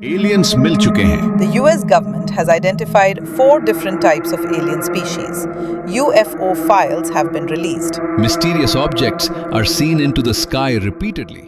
Aliens मिल चुके हैं। The US government has identified 4 different types of alien species. UFO files have been released. Mysterious objects are seen into the sky repeatedly.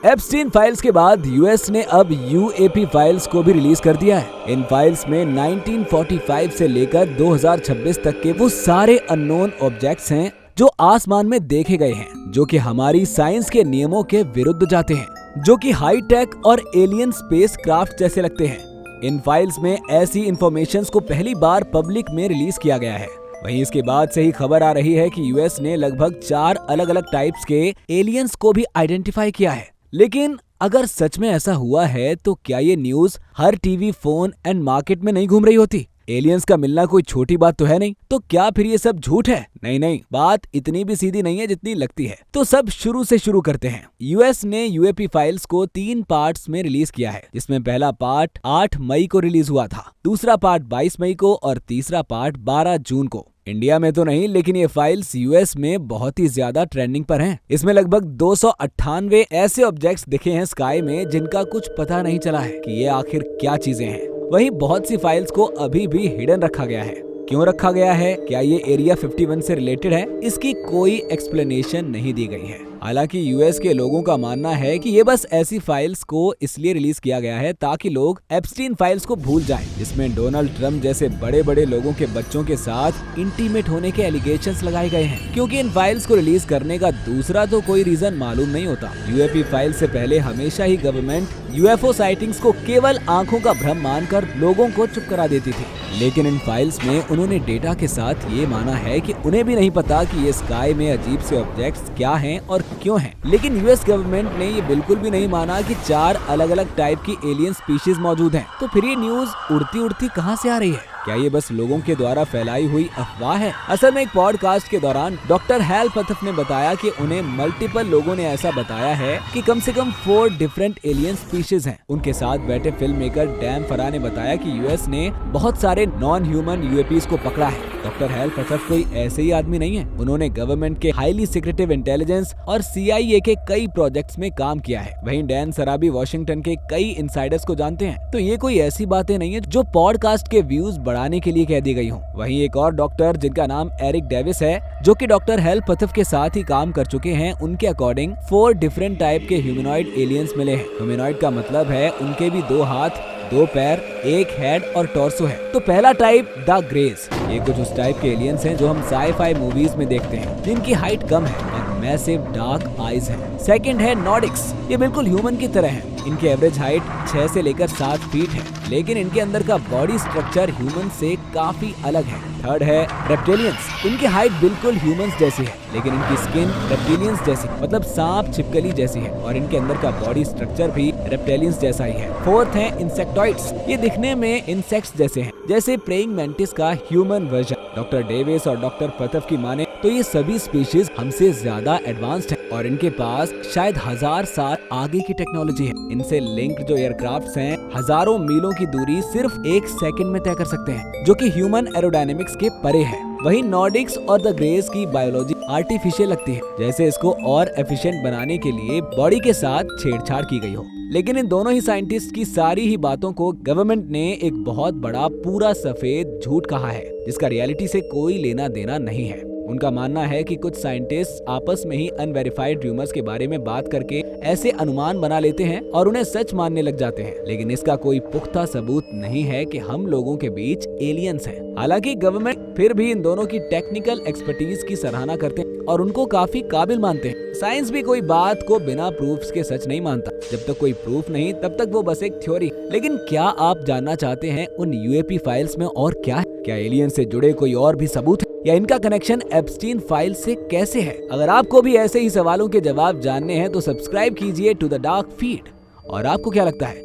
Epstein files के बाद US ने अब UAP files को भी release कर दिया है। इन फाइल्स में 1945 से लेकर 2026 तक के वो सारे अननोन ऑब्जेक्ट्स हैं जो आसमान में देखे गए हैं, जो कि हमारी साइंस के नियमों के विरुद्ध जाते हैं, जो कि हाई टेक और एलियन स्पेस क्राफ्ट जैसे लगते हैं। इन फाइल्स में ऐसी इंफॉर्मेशन को पहली बार पब्लिक में रिलीज किया गया है। वहीं इसके बाद से ही खबर आ रही है कि यूएस ने लगभग 4 अलग अलग टाइप्स के एलियंस को भी आइडेंटिफाई किया है। लेकिन अगर सच में ऐसा हुआ है तो क्या ये news her TV, phone and market में नहीं घूम रही होती? एलियंस का मिलना कोई छोटी बात तो है नहीं, तो क्या फिर ये सब झूठ है? नहीं, बात इतनी भी सीधी नहीं है जितनी लगती है। तो सब शुरू से शुरू करते हैं। यूएस ने यूएपी फाइल्स को 3 पार्ट्स में रिलीज किया है, जिसमें पहला पार्ट 8 मई को रिलीज हुआ था, दूसरा पार्ट 22 मई को और तीसरा पार्ट 12 जून को। इंडिया में तो नहीं, लेकिन ये फाइल्स यूएस में बहुत ही ज्यादा ट्रेंडिंग पर हैं। इसमें लगभग 298 ऐसे ऑब्जेक्ट्स दिखे हैं स्काई में जिनका कुछ पता नहीं चला है कि ये आखिर क्या चीजें हैं। वहीं बहुत सी फाइल्स को अभी भी हिडन रखा गया है। क्यों रखा गया है? क्या ये एरिया 51 से रिलेटेड है? इसकी कोई एक्सप्लेनेशन नहीं दी गई है। हालांकि यूएस के लोगों का मानना है कि ये बस ऐसी फाइल्स को इसलिए रिलीज किया गया है ताकि लोग एप्स्टीन फाइल्स को भूल जाएं, जिसमें डोनाल्ड ट्रम्प जैसे बड़े बड़े लोगों के बच्चों के साथ इंटीमेट होने के एलिगेशंस लगाए गए हैं। क्योंकि इन फाइल्स को रिलीज करने का दूसरा तो कोई रीजन मालूम नहीं होता। यूएपी फाइल से पहले हमेशा ही गवर्नमेंट यूएफओ साइटिंग्स को केवल आंखों का भ्रम मानकर लोगों को चुप करा देती थी, लेकिन इन फाइल्स में उन्होंने डेटा के साथ ये माना है कि उन्हें भी नहीं पता कि ये स्काई में अजीब से ऑब्जेक्ट्स क्या हैं और क्यों हैं। लेकिन यूएस गवर्नमेंट ने ये बिल्कुल भी नहीं माना कि 4 अलग अलग टाइप की एलियन स्पीशीज मौजूद हैं। तो फिर ये न्यूज उड़ती कहां से आ रही है? क्या ये बस लोगों के द्वारा फैलाई हुई अफवाह है? असल में एक पॉडकास्ट के दौरान डॉक्टर हैल पथफ ने बताया कि उन्हें मल्टीपल लोगों ने ऐसा बताया है कि कम से कम 4 डिफरेंट एलियन स्पीशीज हैं। उनके साथ बैठे फिल्म मेकर डैन फरा ने बताया कि यूएस ने बहुत सारे नॉन ह्यूमन यूएपीज को पकड़ा है। डॉक्टर हैल पथफ कोई ऐसे ही आदमी नहीं है। उन्होंने गवर्नमेंट के हाईली सीक्रेटिव इंटेलिजेंस और सीआईए के कई प्रोजेक्ट्स में काम किया है। वहीं डैन सराबी वॉशिंगटन के कई इनसाइडर्स को जानते हैं। तो ये कोई ऐसी बातें नहीं है जो पॉडकास्ट के व्यूज बढ़ाने के लिए कह दी गई हूँ। वहीं एक और डॉक्टर जिनका नाम एरिक डेविस है, जो कि डॉक्टर हेल पथफ के साथ ही काम कर चुके हैं, उनके अकॉर्डिंग 4 डिफरेंट टाइप के ह्यूमनॉइड एलियंस मिले हैं। ह्यूमनॉइड का मतलब है उनके भी 2 हाथ, 2 पैर, 1 हेड और टॉर्सो है। तो पहला टाइप द ग्रेस, ये कुछ उस टाइप के एलियंस हैं जो हम साई-फाई मूवीज में देखते हैं, जिनकी हाइट कम है और मैसिव डार्क आईज है। सेकंड है नॉर्डिक्स, ये बिल्कुल ह्यूमन की तरह है। इनकी एवरेज हाइट 6 से लेकर 7 फीट है, लेकिन इनके अंदर का बॉडी स्ट्रक्चर ह्यूमन से काफी अलग है। थर्ड है रेप्टिलियंस, इनकी हाइट बिल्कुल ह्यूमंस जैसी है, लेकिन इनकी स्किन रेप्टिलियंस जैसी, मतलब सांप छिपकली जैसी है, और इनके अंदर का बॉडी स्ट्रक्चर भी रेप्टिलियंस जैसा ही है। फोर्थ है इंसेक्टॉइड्स, ये दिखने में इंसेक्ट्स जैसे हैं, जैसे प्रेइंग मैंटिस का ह्यूमन वर्जन। डॉक्टर डेविस और डॉक्टर पथफ की माने तो ये सभी स्पीशीज हमसे ज्यादा एडवांस्ड है और इनके पास शायद 1000 साल आगे की टेक्नोलॉजी है। इनसे लिंक्ड जो एयरक्राफ्ट्स हैं, हजारों मीलों की दूरी सिर्फ 1 सेकंड में तय कर सकते हैं, जो कि ह्यूमन एरोडायनेमिक्स के परे है। वहीं नॉर्डिक्स और द ग्रेस की बायोलॉजी आर्टिफिशियल लगती है, जैसे इसको और एफिशिएंट बनाने के लिए बॉडी के साथ छेड़छाड़ की गई हो। लेकिन इन दोनों ही साइंटिस्ट की सारी ही बातों को गवर्नमेंट ने एक बहुत बड़ा पूरा सफेद झूठ कहा है, जिसका रियलिटी से कोई लेना देना नहीं है। उनका मानना है कि कुछ साइंटिस्ट आपस में ही अनवेरिफाइड रूमर्स के बारे में बात करके ऐसे अनुमान बना लेते हैं और उन्हें सच मानने लग जाते हैं, लेकिन इसका कोई पुख्ता सबूत नहीं है कि हम लोगों के बीच एलियंस हैं। हालांकि गवर्नमेंट फिर भी इन दोनों की टेक्निकल एक्सपर्टीज की सराहना करते हैं और उनको काफी काबिल मानते हैं। साइंस भी कोई बात को बिना प्रूफ्स के सच नहीं मानता। जब तक कोई प्रूफ नहीं, तब तक वो बस एक थ्योरी। लेकिन क्या आप जानना चाहते हैं उन यूएपी फाइल्स में और क्या है? क्या एलियन से जुड़े कोई और भी सबूत है, या इनका कनेक्शन एप्स्टीन फाइल से कैसे है? अगर आपको भी ऐसे ही सवालों के जवाब जानने हैं तो सब्सक्राइब कीजिए टू द डार्क फीड। और आपको क्या लगता है,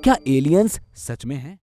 क्या एलियंस सच में हैं?